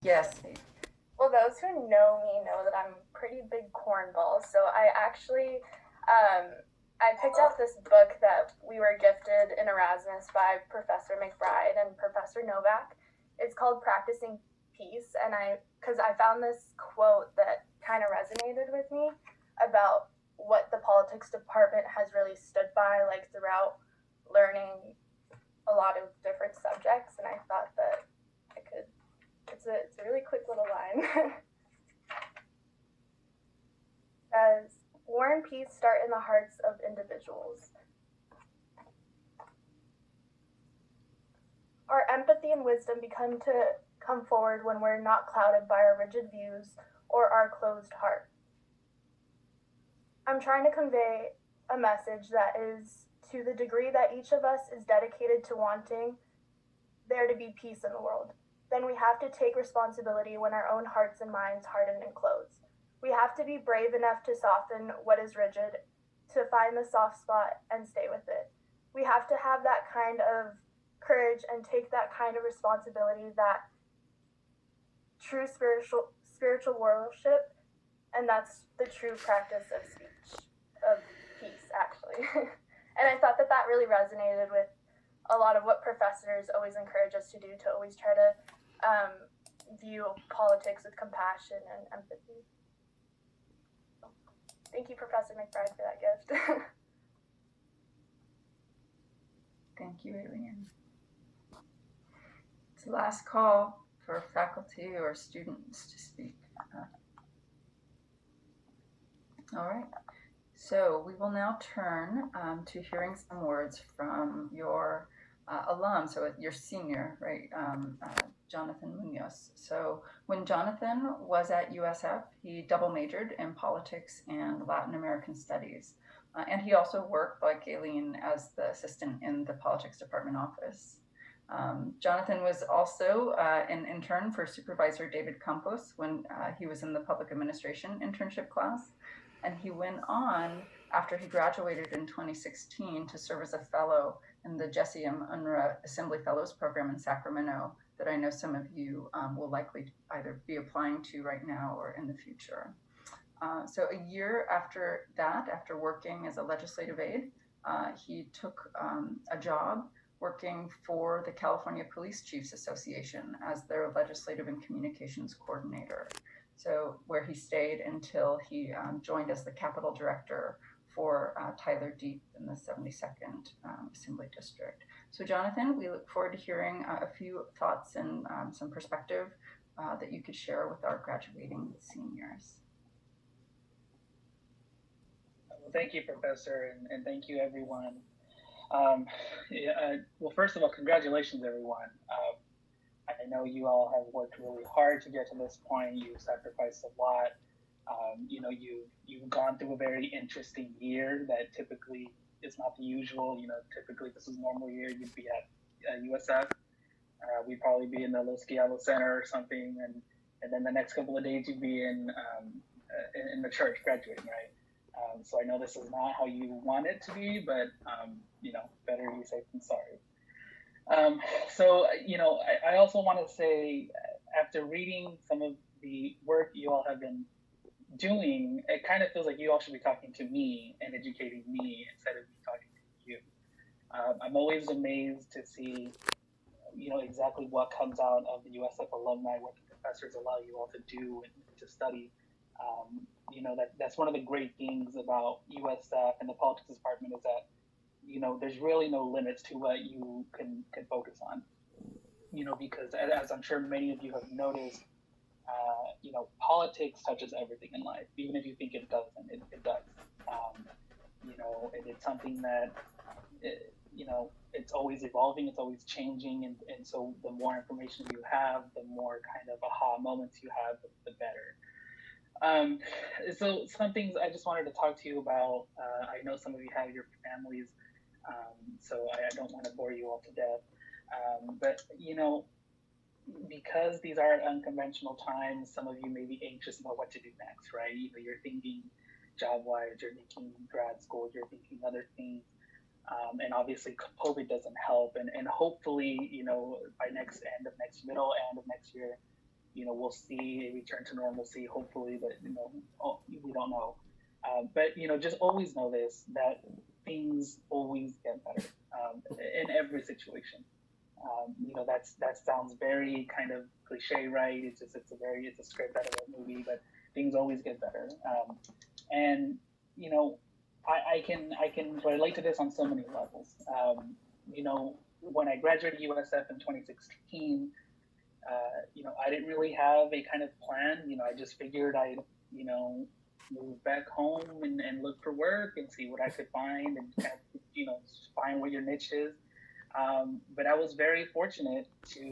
Yes. Well, those who know me know that I'm pretty big cornball. So um, I picked out this book that we were gifted in Erasmus by Professor McBride and Professor Novak. It's called Practicing Peace, and because I found this quote that kind of resonated with me about what the politics department has really stood by, like throughout learning a lot of different subjects, and I thought that I could. It's a really quick little line. As war and peace start in the hearts of individuals. Our empathy and wisdom become to come forward when we're not clouded by our rigid views or our closed heart. I'm trying to convey a message that is to the degree that each of us is dedicated to wanting there to be peace in the world, then we have to take responsibility when our own hearts and minds harden and close. We have to be brave enough to soften what is rigid, to find the soft spot and stay with it. We have to have that kind of courage and take that kind of responsibility that true spiritual worship, and that's the true practice of speech, of peace, actually. And I thought that that really resonated with a lot of what professors always encourage us to do, to always try to view politics with compassion and empathy. Thank you, Professor McBride, for that gift. Thank you, Aileen. It's the last call for faculty or students to speak. All right. So we will now turn to hearing some words from your alum, so your senior, right, Jonathan Munoz. So when Jonathan was at USF, he double majored in politics and Latin American studies. And he also worked, like Aileen, as the assistant in the politics department office. Jonathan was also an intern for Supervisor David Campos when he was in the public administration internship class. And he went on after he graduated in 2016 to serve as a fellow in the Jesse M. Unruh Assembly Fellows Program in Sacramento that I know some of you will likely either be applying to right now or in the future. So a year after that, after working as a legislative aide, he took a job working for the California Police Chiefs Association as their legislative and communications coordinator. So where he stayed until he joined as the Capitol Director for Tyler Deep in the 72nd Assembly District. So Jonathan, we look forward to hearing a few thoughts and some perspective that you could share with our graduating seniors. Well, thank you, Professor, and thank you, everyone. Well, first of all, congratulations, everyone. I know you all have worked really hard to get to this point. You've sacrificed a lot. You've gone through a very interesting year that typically is not the usual. Typically this is a normal year. You'd be at USF. We'd probably be in the Los Guialos Center or something, and then the next couple of days you'd be in the church graduating, right? So I know this is not how you want it to be, but better be safe than sorry. I also want to say, after reading some of the work you all have been doing, it kind of feels like you all should be talking to me and educating me instead of me talking to you. I'm always amazed to see, exactly what comes out of the USF alumni, what the professors allow you all to do and to study. That's one of the great things about USF and the politics department is that there's really no limits to what you can focus on. Because as I'm sure many of you have noticed, politics touches everything in life. Even if you think it doesn't, it does. It's something that it's always evolving, it's always changing, and so the more information you have, the more kind of aha moments you have, the better. So some things I just wanted to talk to you about. I know some of you have your families, so I don't want to bore you all to death. But because these are unconventional times, some of you may be anxious about what to do next, right? You're thinking job-wise, you're thinking grad school, you're thinking other things. And obviously COVID doesn't help. And hopefully, by middle end of next year, we'll see a return to normalcy, hopefully, but we don't know. But just always know this, that things always get better in every situation. That sounds very kind of cliche, right? It's a script out of a movie, but things always get better. And I can relate to this on so many levels. When I graduated USF in 2016, I didn't really have a kind of plan. I just figured I'd move back home and look for work and see what I could find and kind of find what your niche is. But I was very fortunate to